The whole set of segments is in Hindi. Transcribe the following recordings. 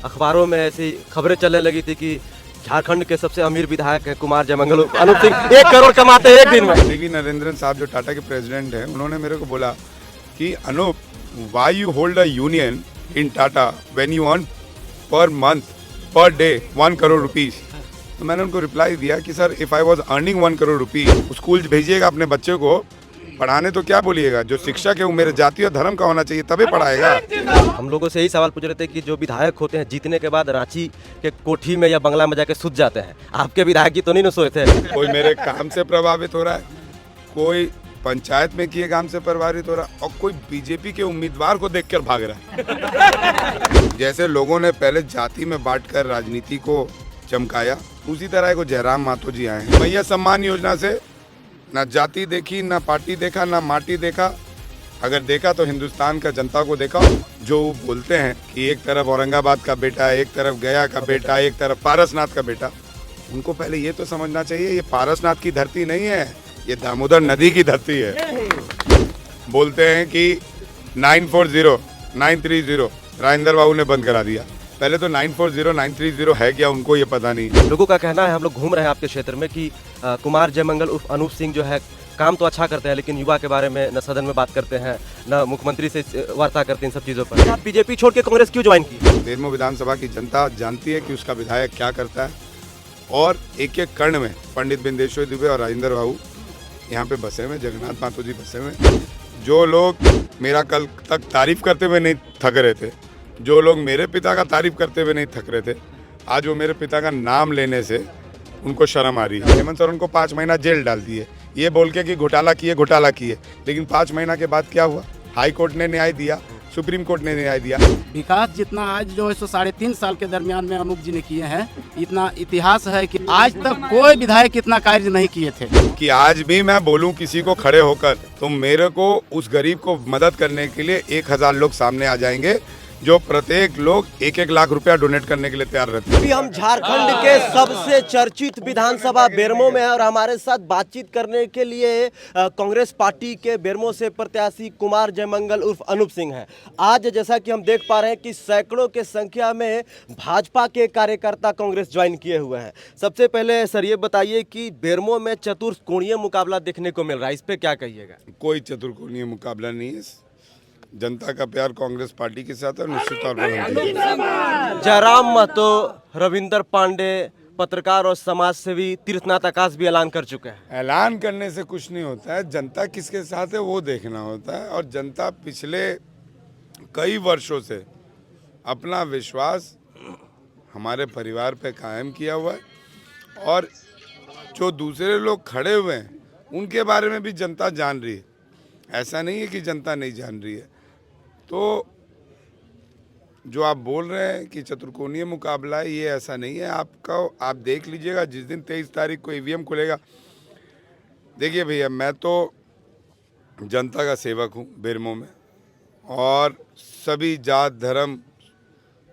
अखबारों में ऐसी खबरें चलने लगी थी कि झारखंड के सबसे अमीर विधायक हैं कुमार जयमंगल अनूप सिंह, 1 करोड़ कमाते हैं एक दिन में। डीवी नरेंद्रन साहब जो टाटा के प्रेसिडेंट हैं, उन्होंने मेरे को बोला कि Anoop, why you hold a union in Tata when you earn per month per day 1 crore rupees. तो मैंने उनको रिप्लाई दिया कि sir, if I was earning 1 crore rupees, school भेजिएगा अपने बच्चे को पढ़ाने, तो क्या बोलिएगा, जो शिक्षक है वो मेरे जाति और धर्म का होना चाहिए, तभी पढ़ाएगा। हम लोगों से यही सवाल पूछ रहे थे कि जो विधायक होते हैं जीतने के बाद रांची के कोठी में या बंगला में जाके सूत जाते हैं, आपके विधायक जी तो नहीं न सोए थे? कोई मेरे काम से प्रभावित हो रहा है, कोई पंचायत में किए काम से प्रभावित हो रहा है, और कोई बीजेपी के उम्मीदवार को देखकर भाग रहा है। जैसे लोगों ने पहले जाति में बांटकर राजनीति को चमकाया, उसी तरह को जयराम माथुर जी आए हैं। भैया सम्मान योजना से ना जाति देखी, ना पार्टी देखा, ना माटी देखा। अगर देखा तो हिंदुस्तान का जनता को देखा। जो बोलते हैं कि एक तरफ औरंगाबाद का बेटा, एक तरफ गया का बेटा, एक तरफ पारसनाथ का बेटा, उनको पहले ये तो समझना चाहिए, ये पारसनाथ की धरती नहीं है, ये दामोदर नदी की धरती है। बोलते हैं कि 940 930 राजेंद्र बाबू ने बंद करा दिया। पहले तो 940 930 है क्या, उनको ये पता नहीं। लोगों का कहना है, हम लोग घूम रहे हैं आपके क्षेत्र में, कि कुमार जयमंगल उर्फ अनूप सिंह जो है काम तो अच्छा करते हैं, लेकिन युवा के बारे में न सदन में बात करते हैं, न मुख्यमंत्री से वार्ता करते हैं इन सब चीज़ों पर। आप बीजेपी छोड़ के कांग्रेस क्यों ज्वाइन की? बेरमो विधानसभा की जनता जानती है कि उसका विधायक क्या करता है, और एक एक कर्ण में पंडित बिंदेश्वर दुबे और राजेंद्र बाबू यहाँ पे बसे हुए, जगन्नाथ माथुर जी बसे हुए। जो लोग मेरा कल तक तारीफ करते हुए नहीं थक रहे थे, जो लोग मेरे पिता का तारीफ करते हुए नहीं थक रहे थे, आज वो मेरे पिता का नाम लेने से उनको शर्म आ रही है। हेमंत सर उनको 5 महीना जेल डाल दिए, ये बोल के कि घोटाला किए, लेकिन 5 महीना के बाद क्या हुआ? हाई कोर्ट ने न्याय दिया, सुप्रीम कोर्ट ने न्याय दिया। विकास जितना आज जो है 3.5 साल के दरमियान में अनूप जी ने किए हैं, इतना इतिहास है कि आज तक कोई विधायक इतना कार्य नहीं किए थे। कि आज भी मैं बोलूं किसी को खड़े होकर, तो मेरे को उस गरीब को मदद करने के लिए 1000 लोग सामने आ जाएंगे, जो प्रत्येक लोग 1-1 लाख रुपया डोनेट करने के लिए तैयार रहते हैं। अभी हम झारखंड के सबसे चर्चित विधानसभा बेरमो में हैं और हमारे साथ बातचीत करने के लिए कांग्रेस पार्टी के बेरमो से प्रत्याशी कुमार जयमंगल उर्फ अनूप सिंह हैं। आज जैसा कि हम देख पा रहे हैं कि सैकड़ों के संख्या में भाजपा के कार्यकर्ता कांग्रेस ज्वाइन किए हुए हैं। सबसे पहले सर ये बताइए कि बेरमो में चतुर्कोणीय मुकाबला देखने को मिल रहा है, इस पर क्या कहिएगा? कोई चतुर्कोणीय मुकाबला नहीं है, जनता का प्यार कांग्रेस पार्टी के साथ है, निश्चित तौर पर। जयराम महतो, रविंदर पांडे, पत्रकार और समाज सेवी तीर्थनाथ आकाश भी ऐलान कर चुके हैं। ऐलान करने से कुछ नहीं होता है, जनता किसके साथ है वो देखना होता है। और जनता पिछले कई वर्षों से अपना विश्वास हमारे परिवार पे कायम किया हुआ है, और जो दूसरे लोग खड़े हुए हैं उनके बारे में भी जनता जान रही है। ऐसा नहीं है कि जनता नहीं जान रही है। तो जो आप बोल रहे हैं कि चतुर्कोणीय मुकाबला है, ये ऐसा नहीं है। आप देख लीजिएगा, जिस दिन 23 तारीख को ईवीएम खुलेगा। देखिए भैया, मैं तो जनता का सेवक हूँ बेरमो में, और सभी जात धर्म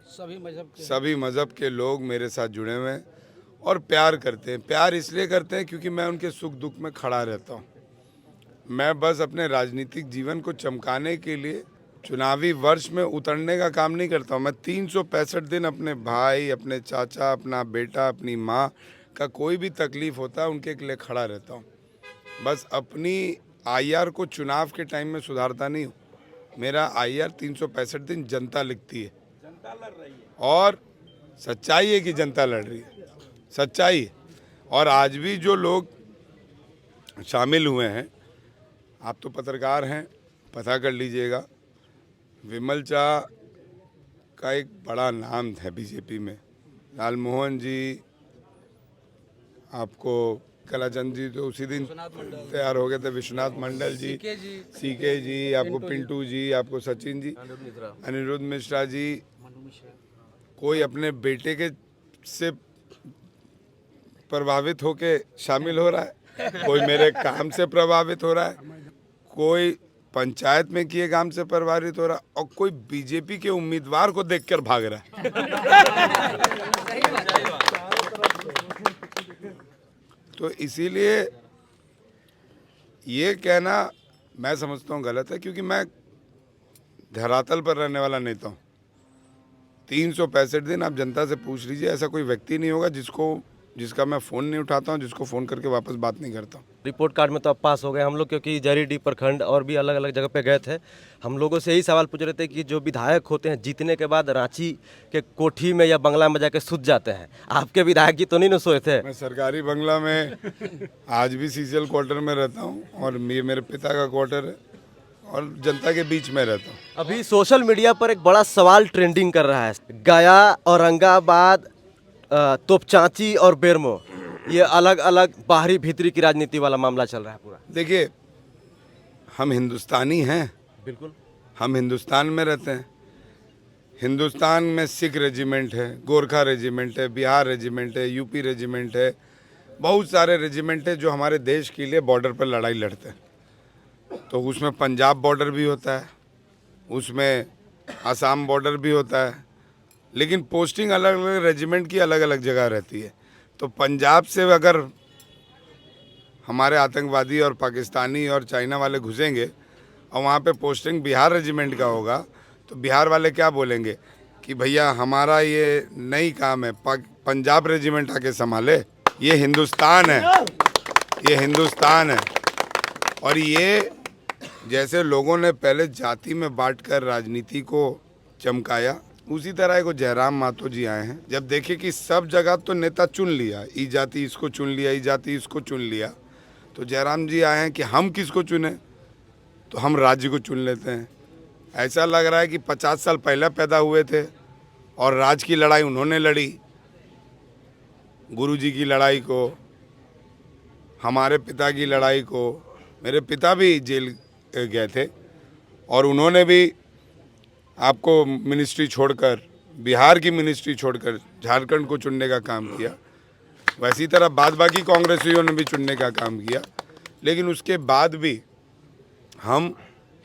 सभी मज़हब के लोग मेरे साथ जुड़े हुए हैं और प्यार करते हैं। प्यार इसलिए करते हैं क्योंककि मैं उनके सुख दुख में खड़ा रहता हूँ। मैं बस अपने राजनीतिक जीवन को चमकाने के लिए चुनावी वर्ष में उतरने का काम नहीं करता हूँ। मैं 365 दिन अपने भाई, अपने चाचा, अपना बेटा, अपनी माँ का कोई भी तकलीफ़ होता है उनके लिए खड़ा रहता हूँ। बस अपनी आईआर को चुनाव के टाइम में सुधारता नहीं हूँ। मेरा आईआर 365 दिन जनता लिखती है, जनता लड़ रही है, और सच्चाई है कि जनता लड़ रही है, सच्चाई है। और आज भी जो लोग शामिल हुए हैं, आप तो पत्रकार हैं, पता कर लीजिएगा। विमल चा का एक बड़ा नाम है बीजेपी में, लालमोहन जी, आपको कलाचंद जी तो उसी दिन तैयार हो गए थे, विश्वनाथ मंडल जी, सीके जी, आपको पिंटू जी, आपको सचिन जी, अनिरुद्ध मिश्रा जी। कोई अपने बेटे के से प्रभावित होके शामिल हो रहा है, कोई मेरे काम से प्रभावित हो रहा है, कोई पंचायत में किए काम से प्रभावित हो रहा, और कोई बीजेपी के उम्मीदवार को देखकर भाग रहा है। तो इसीलिए ये कहना मैं समझता हूँ गलत है, क्योंकि मैं धरातल पर रहने वाला नेता हूँ। 365 दिन आप जनता से पूछ लीजिए, ऐसा कोई व्यक्ति नहीं होगा जिसका मैं फ़ोन नहीं उठाता हूँ, जिसको फ़ोन करके वापस बात नहीं करता हूँ। रिपोर्ट कार्ड में तो अब पास हो गए हम लोग, क्योंकि जरीडीह प्रखंड और भी अलग अलग जगह पे गए थे। हम लोगों से यही सवाल पूछ रहे थे कि जो विधायक होते हैं जीतने के बाद रांची के कोठी में या बंगला में जाके सूत जाते हैं, आपके विधायक जी तो नहीं न सोए थे? मैं सरकारी बंगला में आज भी सीसीएल क्वार्टर में रहता हूँ और मेरे पिता का क्वार्टर है और जनता के बीच में रहता हूँ। अभी सोशल मीडिया पर एक बड़ा सवाल ट्रेंडिंग कर रहा है। गया, औरंगाबाद, तोपचांची और बेरमो, ये अलग अलग बाहरी भीतरी की राजनीति वाला मामला चल रहा है पूरा। देखिए, हम हिंदुस्तानी हैं, बिल्कुल हम हिंदुस्तान में रहते हैं। हिंदुस्तान में सिख रेजिमेंट है, गोरखा रेजिमेंट है, बिहार रेजिमेंट है, यूपी रेजिमेंट है, बहुत सारे रेजिमेंट है जो हमारे देश के लिए बॉर्डर पर लड़ाई लड़ते हैं। तो उसमें पंजाब बॉर्डर भी होता है, उसमें आसाम बॉर्डर भी होता है, लेकिन पोस्टिंग अलग अलग रेजिमेंट की अलग अलग जगह रहती है। तो पंजाब से अगर हमारे आतंकवादी और पाकिस्तानी और चाइना वाले घुसेंगे और वहाँ पे पोस्टिंग बिहार रेजिमेंट का होगा, तो बिहार वाले क्या बोलेंगे कि भैया हमारा ये नई काम है, पंजाब रेजिमेंट आके संभाले। ये हिंदुस्तान है, ये हिंदुस्तान है। और ये जैसे लोगों ने पहले जाति में बांटकर राजनीति को चमकाया, उसी तरह को जयराम मातो जी आए हैं। जब देखे कि सब जगह तो नेता चुन लिया, ई जाति इसको चुन लिया, ई जाति इसको चुन लिया, तो जयराम जी आए हैं कि हम किसको चुने, तो हम राज्य को चुन लेते हैं। ऐसा लग रहा है कि 50 साल पहले पैदा हुए थे और राज्य की लड़ाई उन्होंने लड़ी, गुरुजी की लड़ाई को, हमारे पिता की लड़ाई को। मेरे पिता भी जेल गए थे और उन्होंने भी आपको मिनिस्ट्री छोड़कर, बिहार की मिनिस्ट्री छोड़कर झारखंड को चुनने का काम किया। वैसी तरह बाकी कांग्रेसियों ने भी चुनने का काम किया, लेकिन उसके बाद भी हम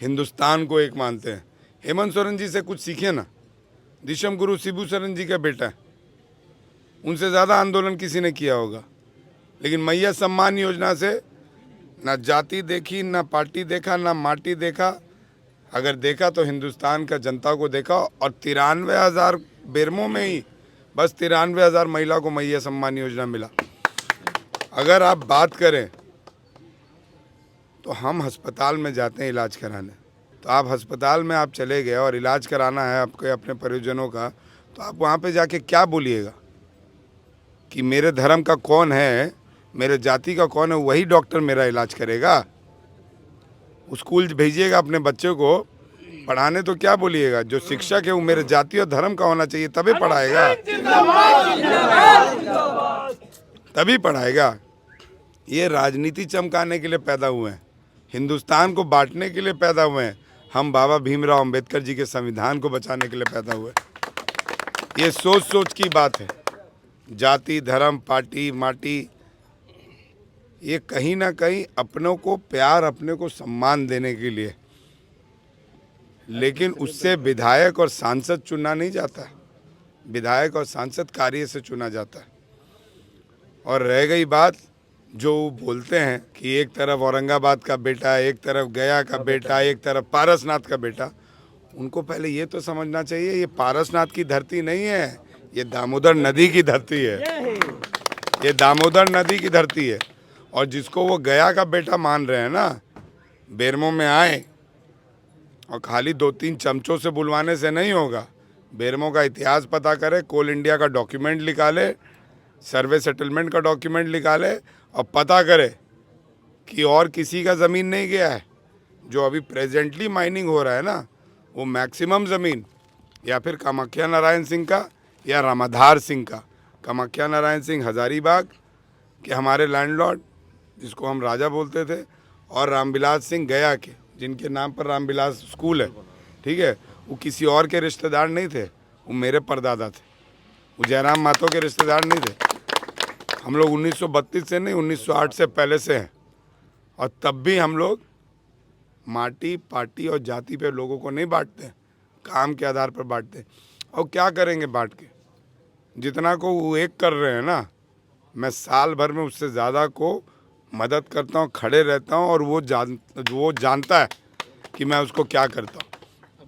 हिंदुस्तान को एक मानते हैं। हेमंत सोरेन जी से कुछ सीखे ना, दिशम गुरु शिबू सोरेन जी का बेटा है, उनसे ज़्यादा आंदोलन किसी ने किया होगा। लेकिन मैया सम्मान योजना से ना जाति देखी, ना पार्टी देखा, ना माटी देखा। अगर देखा तो हिंदुस्तान का जनता को देखा। और 93,000 बेरमो में ही बस 93,000 महिला को मैया सम्मान योजना मिला। अगर आप बात करें तो हम अस्पताल में जाते हैं इलाज कराने, तो आप अस्पताल में आप चले गए और इलाज कराना है आपके अपने परिजनों का, तो आप वहाँ पे जाके क्या बोलिएगा कि मेरे धर्म का कौन है, मेरे जाति का कौन है, वही डॉक्टर मेरा इलाज करेगा। स्कूल भेजिएगा अपने बच्चों को पढ़ाने, तो क्या बोलिएगा जो शिक्षक है वो मेरे जाति और धर्म का होना चाहिए, तभी पढ़ाएगा, तभी पढ़ाएगा। ये राजनीति चमकाने के लिए पैदा हुए हैं, हिंदुस्तान को बांटने के लिए पैदा हुए हैं। हम बाबा भीमराव अंबेडकर जी के संविधान को बचाने के लिए पैदा हुए। ये सोच सोच की बात है। जाति, धर्म, पार्टी, माटी, ये कहीं ना कहीं अपनों को प्यार, अपने को सम्मान देने के लिए, लेकिन उससे विधायक और सांसद चुना नहीं जाता। विधायक और सांसद कार्य से चुना जाता है। और रह गई बात जो बोलते हैं कि एक तरफ औरंगाबाद का बेटा, एक तरफ गया का बेटा, एक तरफ पारसनाथ का बेटा, उनको पहले ये तो समझना चाहिए ये पारसनाथ की धरती नहीं है, ये दामोदर नदी की धरती है, ये दामोदर नदी की धरती है। और जिसको वो गया का बेटा मान रहे हैं ना, बेरमो में आए और खाली 2-3 चमचों से बुलवाने से नहीं होगा। बेरमो का इतिहास पता करे, कोल इंडिया का डॉक्यूमेंट निकाले, सर्वे सेटलमेंट का डॉक्यूमेंट निकाले और पता करे कि और किसी का ज़मीन नहीं गया है। जो अभी प्रेजेंटली माइनिंग हो रहा है ना, वो मैक्सिमम ज़मीन या फिर कामाख्या नारायण सिंह का या रामाधार सिंह का। कामाख्या नारायण सिंह हजारीबाग के हमारे लैंडलॉर्ड, जिसको हम राजा बोलते थे, और रामविलास सिंह गया के, जिनके नाम पर रामविलास स्कूल है, ठीक है, वो किसी और के रिश्तेदार नहीं थे, वो मेरे परदादा थे, वो जयराम मातो के रिश्तेदार नहीं थे। हम लोग 1932 से नहीं, 1908 से पहले से हैं। और तब भी हम लोग माटी, पार्टी और जाति पे लोगों को नहीं बांटते, काम के आधार पर बांटते हैं। और क्या करेंगे बांट के? जितना को वो एक कर रहे हैं ना, मैं साल भर में उससे ज़्यादा को मदद करता हूँ, खड़े रहता हूँ, और वो जानता है कि मैं उसको क्या करता हूँ।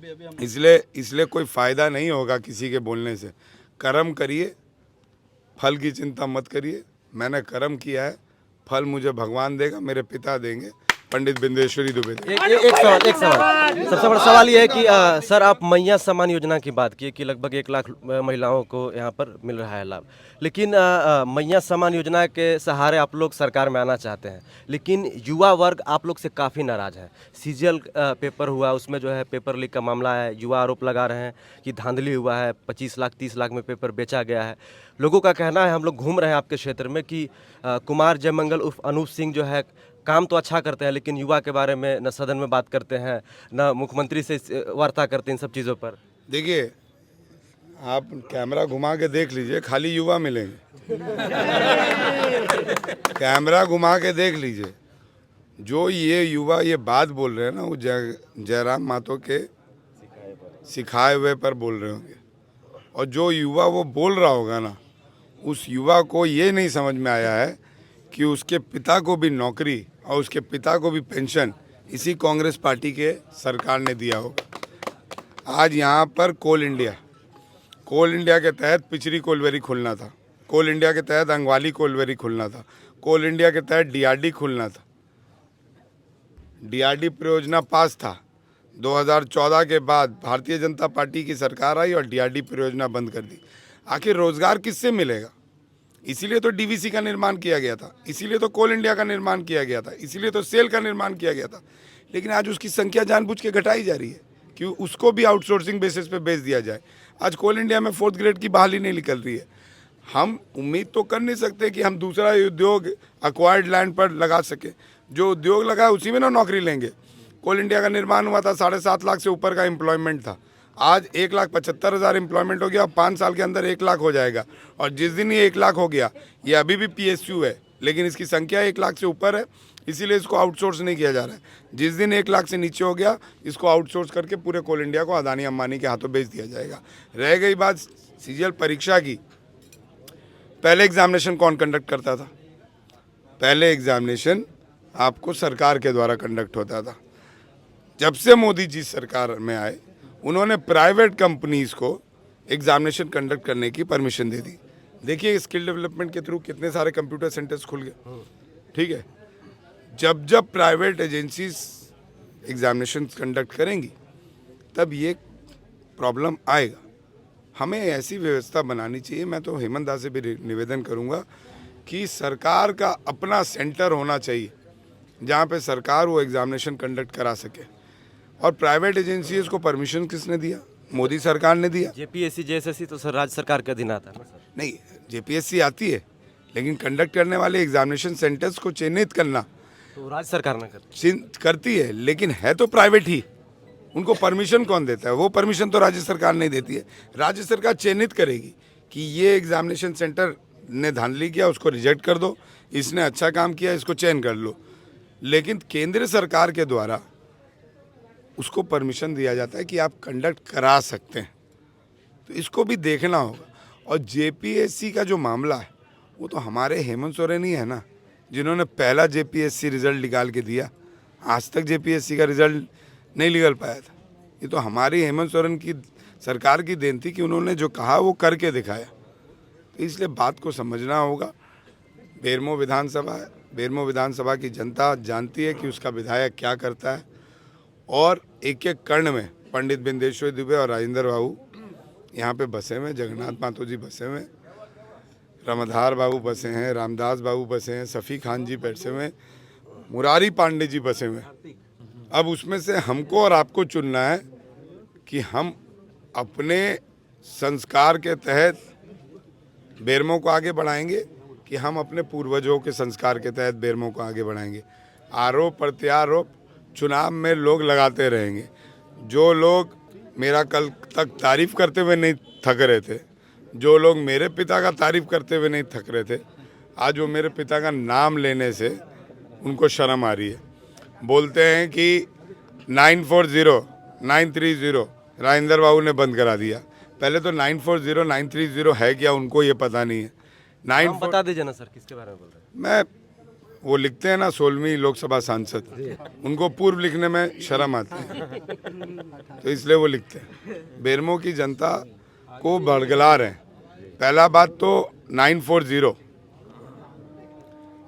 इसलिए कोई फ़ायदा नहीं होगा किसी के बोलने से। कर्म करिए, फल की चिंता मत करिए। मैंने कर्म किया है, फल मुझे भगवान देगा, मेरे पिता देंगे, पंडित बिंदेश्वरी दुबे देंगे। एक सवाल सबसे बड़ा सवाल ये है कि सर आप मैया सम्मान योजना की बात की कि लगभग 1 लाख महिलाओं को यहाँ पर मिल रहा है लाभ, लेकिन मैया सम्मान योजना के सहारे आप लोग सरकार में आना चाहते हैं, लेकिन युवा वर्ग आप लोग से काफ़ी नाराज़ है। सीजीएल पेपर हुआ, उसमें जो है पेपर लीक का मामला है, युवा आरोप लगा रहे हैं कि धांधली हुआ है, 25 लाख 30 लाख में पेपर बेचा गया है। लोगों का कहना है, हम लोग घूम रहे हैं आपके क्षेत्र में, कि कुमार जयमंगल उर्फ अनूप सिंह जो है काम तो अच्छा करते हैं, लेकिन युवा के बारे में न सदन में बात करते हैं, न मुख्यमंत्री से वार्ता करते हैं इन सब चीज़ों पर। देखिए, आप कैमरा घुमा के देख लीजिए, खाली युवा मिलेंगे। कैमरा घुमा के देख लीजिए, जो ये युवा ये बात बोल रहे हैं ना, वो जयराम मातो के सिखाए हुए पर बोल रहे होंगे। और जो युवा वो बोल रहा होगा ना, उस युवा को ये नहीं समझ में आया है कि उसके पिता को भी नौकरी और उसके पिता को भी पेंशन इसी कांग्रेस पार्टी के सरकार ने दिया होगा। आज यहाँ पर कोल इंडिया के तहत पिचरी कोलवेरी खुलना था, कोल इंडिया के तहत अंगवाली कोलवेरी खुलना था, कोल इंडिया के तहत डीआरडी खुलना था। डीआरडी परियोजना पास था। 2014 के बाद भारतीय जनता पार्टी की सरकार आई और डीआरडी परियोजना बंद कर दी। आखिर रोजगार किससे मिलेगा? इसीलिए तो डीवीसी का निर्माण किया गया था, इसीलिए तो कोल इंडिया का निर्माण किया गया था, इसीलिए तो सेल का निर्माण किया गया था। लेकिन आज उसकी संख्या जानबूझ के घटाई जा रही है कि उसको भी आउटसोर्सिंग बेसिस पे बेच दिया जाए। आज कोल इंडिया में 4th ग्रेड की बहाली नहीं निकल रही है। हम उम्मीद तो कर नहीं सकते कि हम दूसरा उद्योग अक्वायर्ड लैंड पर लगा सके। जो उद्योग लगा है उसी में ना नौकरी लेंगे। कोल इंडिया का निर्माण हुआ था, 7.5 लाख से ऊपर का एम्प्लॉयमेंट था। आज 1,75,000 एम्प्लॉयमेंट हो गया, 5 साल के अंदर 1 लाख हो जाएगा। और जिस दिन ये 1 लाख हो गया, ये अभी भी PSU है, लेकिन इसकी संख्या 1 लाख से ऊपर है, इसीलिए इसको आउटसोर्स नहीं किया जा रहा है। जिस दिन 1 लाख से नीचे हो गया, इसको आउटसोर्स करके पूरे कोल इंडिया को अदानी अंबानी के हाथों बेच दिया जाएगा। रह गई बात सीजीएल परीक्षा की, पहले एग्जामिनेशन कौन कंडक्ट करता था? पहले एग्जामिनेशन आपको सरकार के द्वारा कंडक्ट होता था। जब से मोदी जी सरकार में आए, उन्होंने प्राइवेट कंपनीज को एग्जामिनेशन कंडक्ट करने की परमिशन दे दी। देखिए स्किल डेवलपमेंट के थ्रू कितने सारे कंप्यूटर सेंटर्स खुल गए। ठीक है, जब जब प्राइवेट एजेंसीज एग्जामिनेशन कंडक्ट करेंगी, तब ये प्रॉब्लम आएगा। हमें ऐसी व्यवस्था बनानी चाहिए। मैं तो हेमंत दा से भी निवेदन करूंगा कि सरकार का अपना सेंटर होना चाहिए, जहां पे सरकार वो एग्जामिनेशन कंडक्ट करा सके। और प्राइवेट एजेंसीज को परमिशन किसने दिया? मोदी सरकार ने दिया। जेपीएससी जेएसएससी तो सर राज्य सरकार के अधीन आता है ना सर? नहीं, जेपीएससी आती है, लेकिन कंडक्ट करने वाले एग्जामिनेशन सेंटर्स को चिन्हित करना तो राज्य सरकार ना करती है, लेकिन है तो प्राइवेट ही। उनको परमिशन कौन देता है? वो परमिशन तो राज्य सरकार नहीं देती है। राज्य सरकार चिन्हित करेगी कि ये एग्जामिनेशन सेंटर ने धांधली किया, उसको रिजेक्ट कर दो, इसने अच्छा काम किया, इसको चयन कर लो। लेकिन केंद्र सरकार के द्वारा उसको परमिशन दिया जाता है कि आप कंडक्ट करा सकते हैं, तो इसको भी देखना होगा। और जेपीएससी का जो मामला है, वो तो हमारे हेमंत सोरेन ही है ना, जिन्होंने पहला जेपीएससी रिजल्ट निकाल के दिया। आज तक जेपीएससी का रिजल्ट नहीं निकल पाया था। ये तो हमारी हेमंत सोरेन की सरकार की देन थी कि उन्होंने जो कहा वो करके दिखाया। तो इसलिए बात को समझना होगा। बेरमो विधानसभा है, बेरमो विधानसभा की जनता जानती है कि उसका विधायक क्या करता है। और एक एक कर्ण में पंडित बिंदेश्वरी दुबे और राजेंद्र बाबू यहाँ पे बसे हुए, जगन्नाथ मातो जी बसे हुए, रामधार बाबू बसे हैं, रामदास बाबू बसे हैं, सफ़ी खान जी बसे हुए, मुरारी पांडे जी बसे हुए। अब उसमें से हमको और आपको चुनना है कि हम अपने संस्कार के तहत बेरमो को आगे बढ़ाएंगे कि हम अपने पूर्वजों के संस्कार के तहत बेरमो को आगे बढ़ाएंगे। आरोप प्रत्यारोप चुनाव में लोग लगाते रहेंगे। जो लोग मेरा कल तक तारीफ करते हुए नहीं थक रहे थे, जो लोग मेरे पिता का तारीफ करते हुए नहीं थक रहे थे, आज वो मेरे पिता का नाम लेने से उनको शर्म आ रही है। बोलते हैं कि 940 930 राजेंद्र बाबू ने बंद करा दिया। पहले तो 940 930 है क्या, उनको ये पता नहीं है। नाम बता दीजिए ना सर, किसके बारे में बोल रहे हैं? मैं वो लिखते हैं ना 16वीं लोकसभा सांसद, उनको पूर्व लिखने में शर्म आती है, तो इसलिए वो लिखते हैं। बेरमो की जनता को बरगला रहे हैं। पहला बात तो 940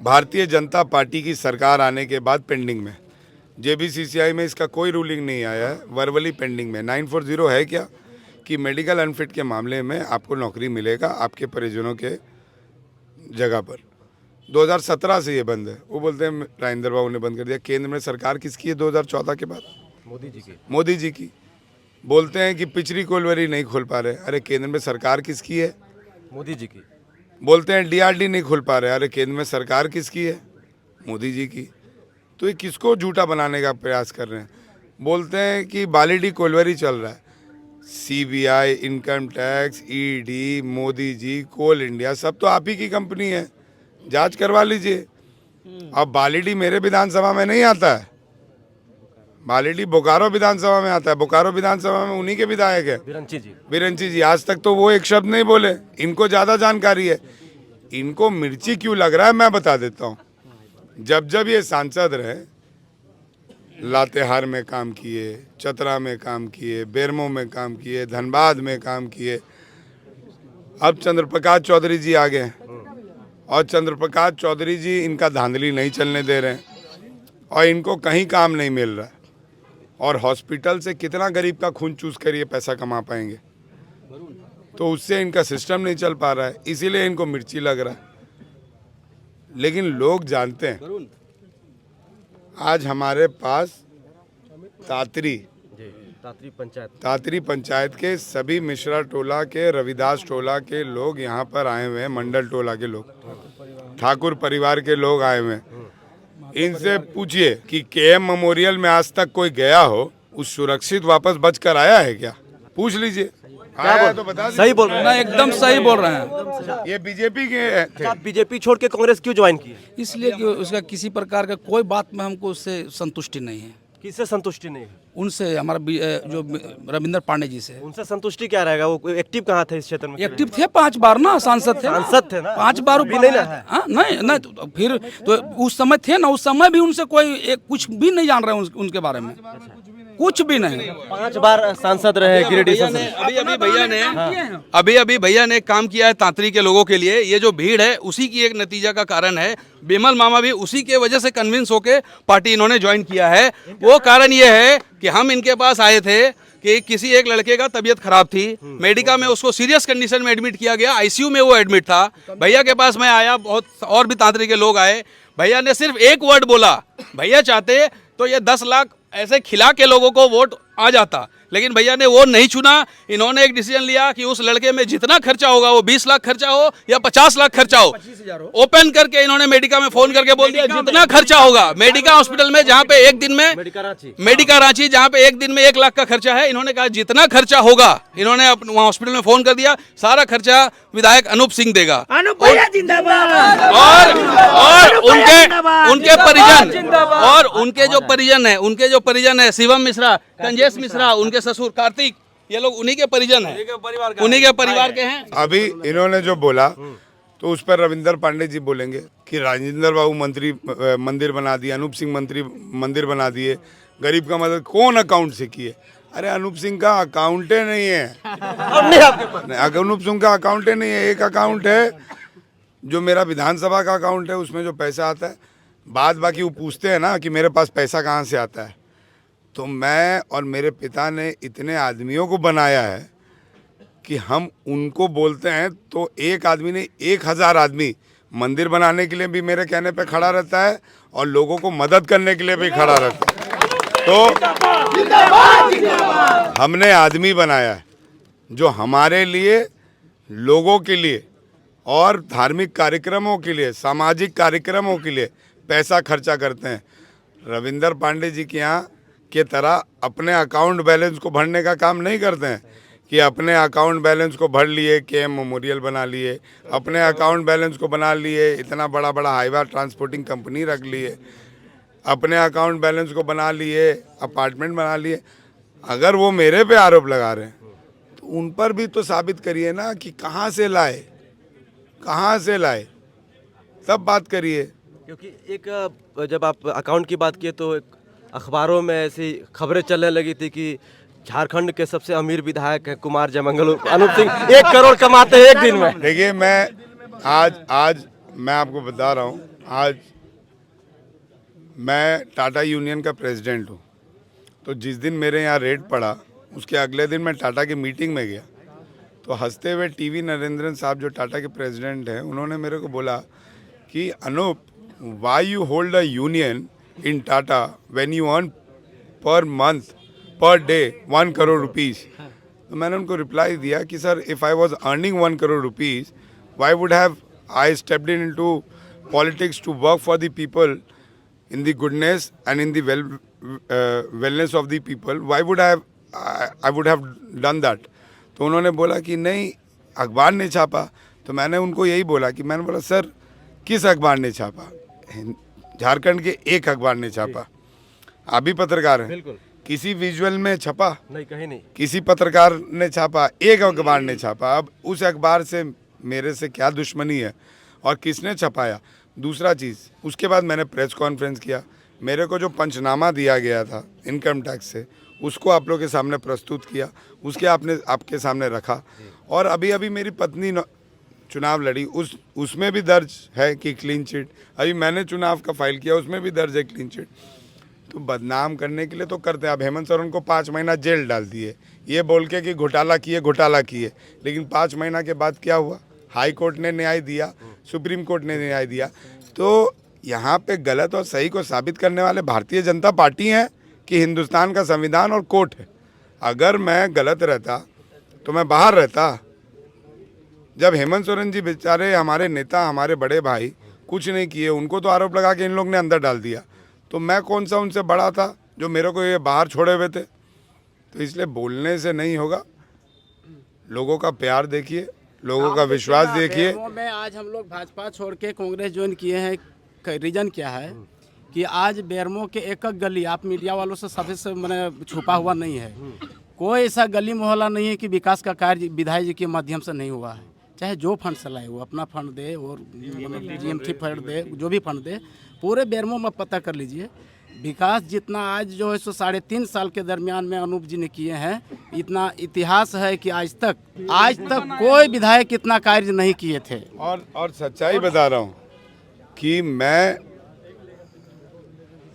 भारतीय जनता पार्टी की सरकार आने के बाद पेंडिंग में, JBCCI में इसका कोई रूलिंग नहीं आया है, वर्बली पेंडिंग में। 940 है क्या कि मेडिकल अनफिट के मामले में आपको नौकरी मिलेगा आपके परिजनों के जगह पर। 2017 से ये बंद है। वो बोलते हैं राजेंद्र बाबू ने बंद कर दिया। केंद्र में सरकार किसकी है 2014 के बाद? मोदी जी की। बोलते हैं कि पिछड़ी कोलवरी नहीं खोल पा रहे, अरे केंद्र में सरकार किसकी है? मोदी जी की। बोलते हैं DRD नहीं खोल पा रहे, अरे केंद्र में सरकार किसकी है? मोदी जी की। तो ये किसको झूठा बनाने का प्रयास कर रहे हैं? बोलते हैं कि बालीडी कोलवरी चल रहा है, CBI, income tax, ED, Modi ji, Coal India, सब तो आप ही की कंपनी है, जांच करवा लीजिए। अब बालीडी मेरे विधानसभा में नहीं आता है, बालीडी बोकारो विधानसभा में आता है। बोकारो विधानसभा में उन्हीं के विधायक है बिरंची जी। आज तक तो वो एक शब्द नहीं बोले, इनको ज़्यादा जानकारी है। इनको मिर्ची क्यों लग रहा है मैं बता देता हूँ। जब जब ये सांसद रहे, लातेहार में काम किए, चतरा में काम किए, बेरमो में काम किए, धनबाद में काम किए। अब चंद्रप्रकाश चौधरी जी आ गए और चंद्रप्रकाश चौधरी जी इनका धांधली नहीं चलने दे रहे हैं और इनको कहीं काम नहीं मिल रहा है। और हॉस्पिटल से कितना गरीब का खून चूस कर ये पैसा कमा पाएंगे, तो उससे इनका सिस्टम नहीं चल पा रहा है, इसीलिए इनको मिर्ची लग रहा है। लेकिन लोग जानते हैं, आज हमारे पास तातरी पंचायत के सभी मिश्रा टोला के, रविदास टोला के लोग यहाँ पर आए हुए हैं, मंडल टोला के लोग, ठाकुर परिवार के लोग आए हुए हैं। इनसे पूछिए कि KM मेमोरियल में आज तक कोई गया हो, उस सुरक्षित वापस बच कर आया है क्या? पूछ लीजिए। आया तो बता दीजिए। सही बोल रहे हैं, एकदम सही बोल रहे हैं। ये बीजेपी के थे। आप बीजेपी छोड़ के कांग्रेस क्यों ज्वाइन किए? इसलिए कि उसका किसी प्रकार का कोई बात में हमको उससे संतुष्टि नहीं है। किससे संतुष्टि नहीं है? उनसे, हमारा जो रविंदर पांडे जी से। उनसे संतुष्टि क्या रहेगा? वो एक्टिव कहाँ थे इस क्षेत्र में? एक्टिव थे 5 बार ना, सांसद थे ना? 5 बार भी नहीं ना है। नहीं तो फिर तो उस समय थे ना, उस समय भी उनसे कोई कुछ भी नहीं जान रहे उनके बारे में, कुछ भी नहीं। 5 बार सांसद रहे गिरिडीह से। अभी भैया ने काम किया है तांतरी के लोगों के लिए। ये जो भीड़ है उसी की एक नतीजा का कारण है। बिमल मामा भी उसी के वजह से कन्विंस होके पार्टी इन्होंने ज्वाइन किया है। वो कारण ये है कि हम इनके पास आए थे कि किसी एक लड़के का तबीयत खराब थी, मेडिका में उसको सीरियस कंडीशन में एडमिट किया गया, ICU में वो एडमिट था। भैया के पास मैं आया, बहुत और भी तांतरी के लोग आए। भैया ने सिर्फ एक वर्ड बोला, भैया चाहते तो ये 10 लाख ऐसे खिला के लोगों को वोट आ जाता, लेकिन भैया ने वो नहीं चुना। इन्होंने एक डिसीजन लिया कि उस लड़के में जितना खर्चा होगा, वो 20 लाख खर्चा हो या 50 लाख खर्चा हो, ओपन करके इन्होंने मेडिका में फोन करके बोल दिया जितना खर्चा होगा। मेडिका हॉस्पिटल में जहाँ पे एक दिन में, मेडिका रांची जहाँ पे एक दिन में 1 लाख का खर्चा है, इन्होंने कहा जितना खर्चा होगा, इन्होंने वहाँ हॉस्पिटल में फोन कर दिया, सारा खर्चा विधायक अनूप सिंह देगा। और उनके परिजन, और उनके जो परिजन है शिवम मिश्रा, कंजेश मिश्रा, उनके ससुर कार्तिक, ये लोग उन्हीं के परिजन हैं, उन्हीं के परिवार के हैं। अभी इन्होंने जो बोला तो उस पर रविंदर पांडे जी बोलेंगे कि राजेंद्र बाबू मंत्री मंदिर बना दिए, अनूप सिंह मंत्री मंदिर बना दिए, गरीब का मदद कौन अकाउंट से किए? अरे अनूप सिंह का अकाउंट नहीं है, अनूप सिंह का अकाउंट नहीं है। एक अकाउंट है जो मेरा विधानसभा का अकाउंट है, उसमें जो पैसा आता है, बाद बाकी वो पूछते हैं ना कि मेरे पास पैसा कहाँ से आता है। तो मैं और मेरे पिता ने इतने आदमियों को बनाया है कि हम उनको बोलते हैं तो एक आदमी नहीं 1000 आदमी मंदिर बनाने के लिए भी मेरे कहने पे खड़ा रहता है और लोगों को मदद करने के लिए भी खड़ा रहता है। तो हमने आदमी बनाया है जो हमारे लिए, लोगों के लिए और धार्मिक कार्यक्रमों के लिए, सामाजिक कार्यक्रमों के लिए पैसा खर्चा करते हैं। रविंदर पांडे जी के यहाँ के तरह अपने अकाउंट बैलेंस को भरने का काम नहीं करते हैं कि अपने अकाउंट बैलेंस को भर लिए, KM मेमोरियल बना लिए, अपने अकाउंट बैलेंस को बना लिए, इतना बड़ा बड़ा हाईवा ट्रांसपोर्टिंग कंपनी रख लिए, अपने अकाउंट बैलेंस को बना लिए, अपार्टमेंट बना लिए। अगर वो मेरे पे आरोप लगा रहे हैं तो उन पर भी तो साबित करिए ना कि कहाँ से लाए, तब बात करिए। क्योंकि एक जब आप अकाउंट की बात किए तो एक अखबारों में ऐसी खबरें चलने लगी थी कि झारखंड के सबसे अमीर विधायक हैं कुमार जयमंगल उर्फ अनूप सिंह, 1 करोड़ कमाते हैं एक दिन में। देखिए, मैं आज मैं आपको बता रहा हूँ, आज मैं टाटा यूनियन का प्रेसिडेंट हूँ। तो जिस दिन मेरे यहाँ रेड पड़ा उसके अगले दिन मैं टाटा की मीटिंग में गया, तो हंसते हुए टीवी नरेंद्रन साहब जो टाटा के प्रेसिडेंट हैं, उन्होंने मेरे को बोला कि Anoop, why you hold a union in Tata when you earn per month per day 1 crore rupees. तो मैंने उनको रिप्लाई दिया कि sir, if I was earning 1 crore rupees, why would have I stepped into politics to work for the people in the goodness and in the wellness of the people, why would I would have done that? तो उन्होंने बोला कि नहीं, अखबार ने छापा। तो मैंने उनको यही बोला कि मैंने बोला सर, किस अखबार ने छापा? झारखंड के एक अखबार ने छापा। आप भी पत्रकार हैं, बिल्कुल। किसी विजुअल में छपा? नहीं, कहीं नहीं। किसी पत्रकार ने छापा? एक अखबार ने छापा। अब उस अखबार से मेरे से क्या दुश्मनी है और किसने छपाया? दूसरा चीज़, उसके बाद मैंने प्रेस कॉन्फ्रेंस किया, मेरे को जो पंचनामा दिया गया था इनकम टैक्स से, उसको आप लोग के सामने प्रस्तुत किया, उसके आपके सामने रखा। और अभी मेरी पत्नी चुनाव लड़ी, उसमें भी दर्ज है कि क्लीन चिट। अभी मैंने चुनाव का फाइल किया, उसमें भी दर्ज है क्लीन चिट। तो बदनाम करने के लिए तो करते हैं। अब हेमंत सोरेन को 5 महीना जेल डाल दिए, ये बोल के कि घोटाला किए, लेकिन 5 महीना के बाद क्या हुआ? हाई कोर्ट ने न्याय दिया, सुप्रीम कोर्ट ने न्याय दिया। तो यहाँ पे गलत और सही को साबित करने वाले भारतीय जनता पार्टी हैं कि हिंदुस्तान का संविधान और कोर्ट है। अगर मैं गलत रहता तो मैं बाहर रहता। जब हेमंत सोरेन जी बेचारे, हमारे नेता, हमारे बड़े भाई, कुछ नहीं किए, उनको तो आरोप लगा के इन लोग ने अंदर डाल दिया, तो मैं कौन सा उनसे बड़ा था जो मेरे को ये बाहर छोड़े हुए थे? तो इसलिए बोलने से नहीं होगा, लोगों का प्यार देखिए, लोगों का विश्वास देखिए। में आज हम लोग भाजपा छोड़ के कांग्रेस ज्वाइन किए हैं, रीजन क्या है कि आज बेरमो के एक गली, आप मीडिया वालों से सभी से मैंने छुपा हुआ नहीं है, कोई ऐसा गली मोहल्ला नहीं है कि विकास का कार्य विधायक जी के माध्यम से नहीं हुआ है। चाहे जो फंड से लाए, वो अपना फंड दे और जीएमटी फंड दे, जो भी फंड दे, पूरे बेरमो में पता कर लीजिए। विकास जितना आज जो है 3.5 साल के दरमियान में अनूप जी ने किए हैं, इतना इतिहास है कि आज तक कोई विधायक इतना कार्य नहीं किए थे। और सच्चाई बता रहा हूँ कि मैं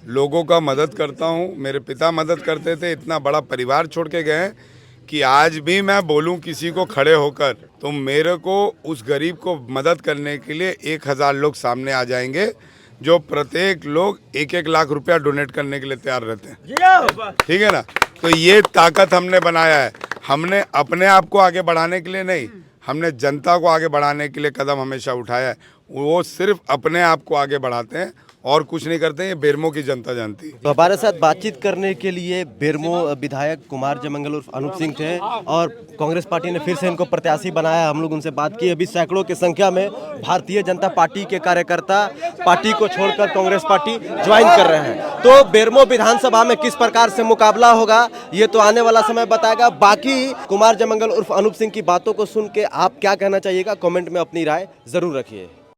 लोगों का मदद करता हूँ, मेरे पिता मदद करते थे, इतना बड़ा परिवार छोड़ के गए कि आज भी मैं बोलूँ किसी को खड़े होकर, तो मेरे को उस गरीब को मदद करने के लिए 1000 लोग सामने आ जाएंगे, जो प्रत्येक लोग 1-1 लाख रुपया डोनेट करने के लिए तैयार रहते हैं। ठीक है ना? तो ये ताकत हमने बनाया है। हमने अपने आप को आगे बढ़ाने के लिए नहीं, हमने जनता को आगे बढ़ाने के लिए कदम हमेशा उठाया है। वो सिर्फ अपने आप को आगे बढ़ाते हैं और कुछ नहीं करते हैं। ये बेरमो की जनता जानती है। तो हमारे साथ बातचीत करने के लिए बेरमो विधायक कुमार जयमंगल उर्फ अनूप सिंह थे और कांग्रेस पार्टी ने फिर से इनको प्रत्याशी बनाया। हम लोग उनसे बात की। अभी सैकड़ों की संख्या में भारतीय जनता पार्टी के कार्यकर्ता पार्टी को छोड़कर कांग्रेस पार्टी ज्वाइन कर रहे हैं। तो बेरमो विधानसभा में किस प्रकार से मुकाबला होगा, ये तो आने वाला समय बताएगा। बाकी कुमार जयमंगल उर्फ अनूप सिंह की बातों को सुन के आप क्या कहना चाहिएगा, कमेंट में अपनी राय जरूर रखिए।